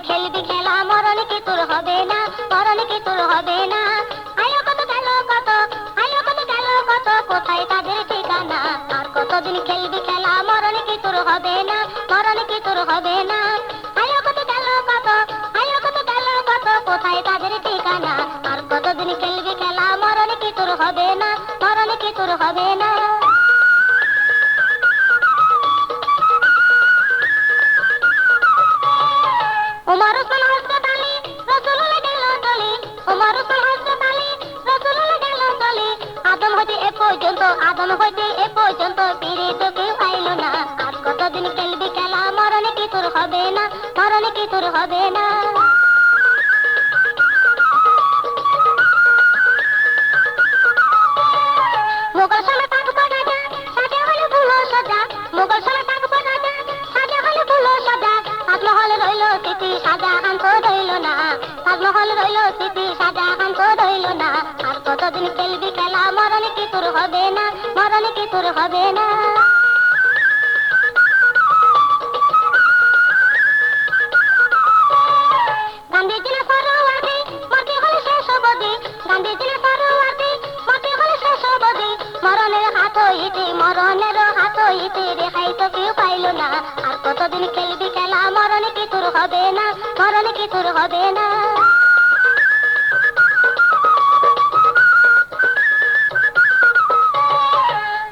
খেলবি খেলা মরণ কি তোর হবে না, মরণ কি তোর হবে না। আয়ো কত গেল কত, আয়ো কত গেল কত, কোথায় তাদের ঠিকানা। আর কতদিন খেলবি খেলা মরণ কি তোর হবে না, মরণ কি তোর হবে না। আয়ো কত গেল কত, আয়ো কত গেল কত, কোথায় তাদের ঠিকানা। আর কতদিন খেলবি খেলা মরণ কি তোর হবে না, মরণ কি তোর হবে না। ওমর ওসমান হাসপাতালে রাসূলুল্লাহ গেল চলে, ওমর ওসমান হাসপাতালে রাসূলুল্লাহ গেল চলে। আদম হইতে এ পর্যন্ত, আদম হইতে এ পর্যন্ত ফিরে তো কেউ পাইল না। আর কতদিন খেলবি খেলা মরণ কি তোর হবে না, মরণ কি তোর হবে না। মোগল সামনে থাকবো রাজা, সাজা হলে ভুলো সজা। মোগল সামনে থাকবো রাজা, সাজা হলে ভুলো সজা। তাজমহল রইল স্মৃতি, শাহজাহান তো রইল না। তাজমহল রইল স্মৃতি, শাহজাহান তো রইল না। আর কতদিন খেলবি খেলা মরণ কি তোর হবে না, মরণ কি তোর হবে না। গান্ধীজি না সরোয়ার্দী, মরতে হলে শেষ অবধি। গান্ধীজি না সরোয়ার্দী, মরতে হলে শেষ অবধি। মরণের হাত হইতে, মরণের হাত হইতে রেহাই তো কেউ পাইল না। আর কতদিন খেলবি খেলা মরণ কি তোর হবে না, মরণ কি তোর হবে না।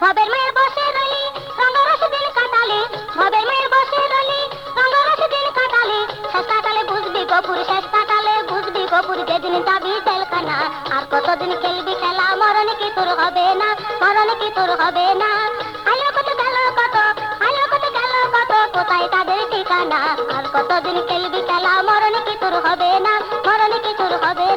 ভবের মেয়ের বসে রইলি, রঙ্গরস দিন কাটালি। ভবের মেয়ের বসে রইলি, রঙ্গরস দিন কাটালি। শেষ কাটালে বুঝবি গপুর, শেষ কাটালে বুঝবি গপুর, যেদিন যাবি জেলখানা। আর কতদিন খেলবি খেলা মরণ কি তোর হবে না, মরণ কি তোর হবে না। আয়ো কত গেল কত, আয়ো কত গেল কত, কোথায় তাদের ঠিকানা। আর কতদিন খেলবি খেলা মরণ কি তোর হবে না, মরণ কি তোর হবে